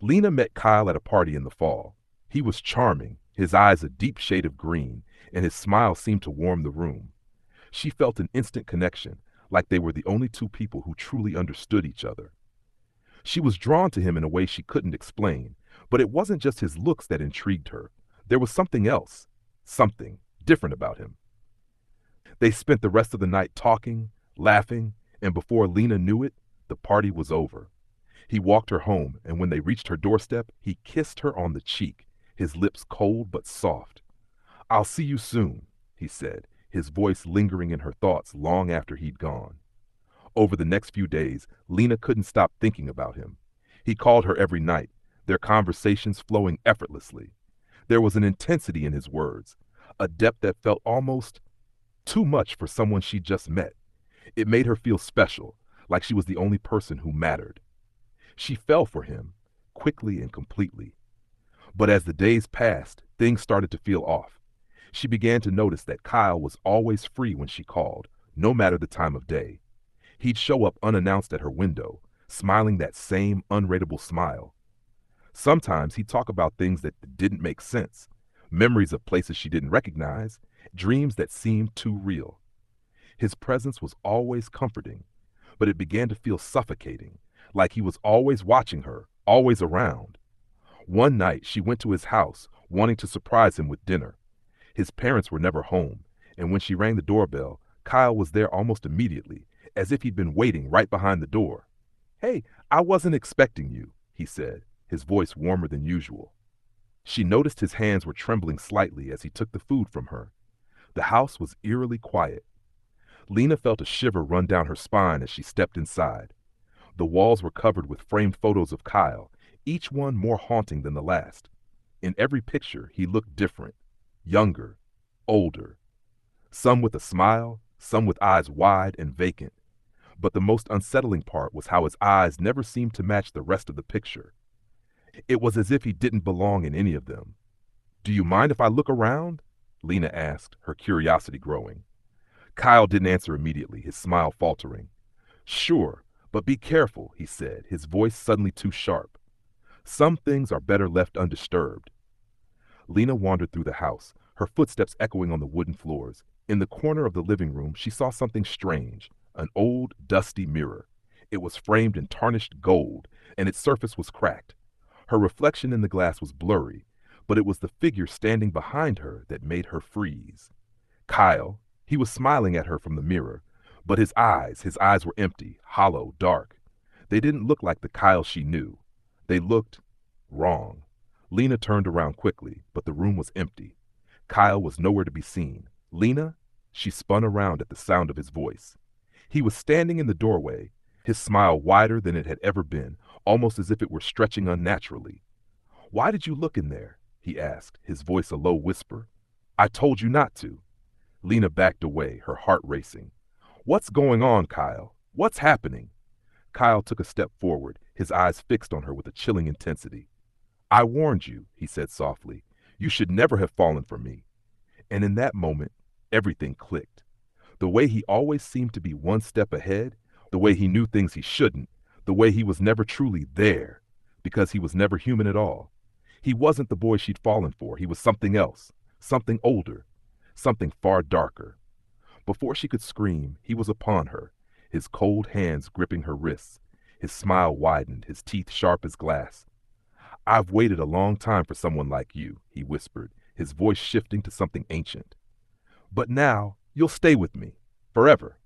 Lena met Kyle at a party in the fall. He was charming, his eyes a deep shade of green, and his smile seemed to warm the room. She felt an instant connection, like they were the only two people who truly understood each other. She was drawn to him in a way she couldn't explain, but it wasn't just his looks that intrigued her. There was something else, something different about him. They spent the rest of the night talking, laughing, and before Lena knew it, the party was over. He walked her home, and when they reached her doorstep, he kissed her on the cheek, his lips cold but soft. "I'll see you soon," he said, his voice lingering in her thoughts long after he'd gone. Over the next few days, Lena couldn't stop thinking about him. He called her every night, their conversations flowing effortlessly. There was an intensity in his words, a depth that felt almost too much for someone she'd just met. It made her feel special, like she was the only person who mattered. She fell for him, quickly and completely. But as the days passed, things started to feel off. She began to notice that Kyle was always free when she called, no matter the time of day. He'd show up unannounced at her window, smiling that same unreadable smile. Sometimes he'd talk about things that didn't make sense, memories of places she didn't recognize, dreams that seemed too real. His presence was always comforting, but it began to feel suffocating, like he was always watching her, always around. One night she went to his house, wanting to surprise him with dinner. His parents were never home, and when she rang the doorbell, Kyle was there almost immediately, as if he'd been waiting right behind the door. "Hey, I wasn't expecting you," he said, his voice warmer than usual. She noticed his hands were trembling slightly as he took the food from her. The house was eerily quiet. Lena felt a shiver run down her spine as she stepped inside. The walls were covered with framed photos of Kyle, each one more haunting than the last. In every picture, he looked different, younger, older. Some with a smile, some with eyes wide and vacant. But the most unsettling part was how his eyes never seemed to match the rest of the picture. It was as if he didn't belong in any of them. "Do you mind if I look around?" Lena asked, her curiosity growing. Kyle didn't answer immediately, his smile faltering. "Sure, but be careful," he said, his voice suddenly too sharp. "Some things are better left undisturbed." Lena wandered through the house, her footsteps echoing on the wooden floors. In the corner of the living room, she saw something strange, an old, dusty mirror. It was framed in tarnished gold, and its surface was cracked. Her reflection in the glass was blurry, but it was the figure standing behind her that made her freeze. Kyle, he was smiling at her from the mirror, but his eyes were empty, hollow, dark. They didn't look like the Kyle she knew. They looked wrong. Lena turned around quickly, but the room was empty. Kyle was nowhere to be seen. "Lena?" She spun around at the sound of his voice. He was standing in the doorway, his smile wider than it had ever been, almost as if it were stretching unnaturally. "Why did you look in there?" he asked, his voice a low whisper. "I told you not to." Lena backed away, her heart racing. "What's going on, Kyle? What's happening?" Kyle took a step forward, his eyes fixed on her with a chilling intensity. "I warned you," he said softly. "You should never have fallen for me." And in that moment, everything clicked. The way he always seemed to be one step ahead, the way he knew things he shouldn't, the way he was never truly there, because he was never human at all. He wasn't the boy she'd fallen for. He was something else, something older, something far darker. Before she could scream, he was upon her, his cold hands gripping her wrists. His smile widened, his teeth sharp as glass. "I've waited a long time for someone like you," he whispered, his voice shifting to something ancient. "But now, you'll stay with me, forever."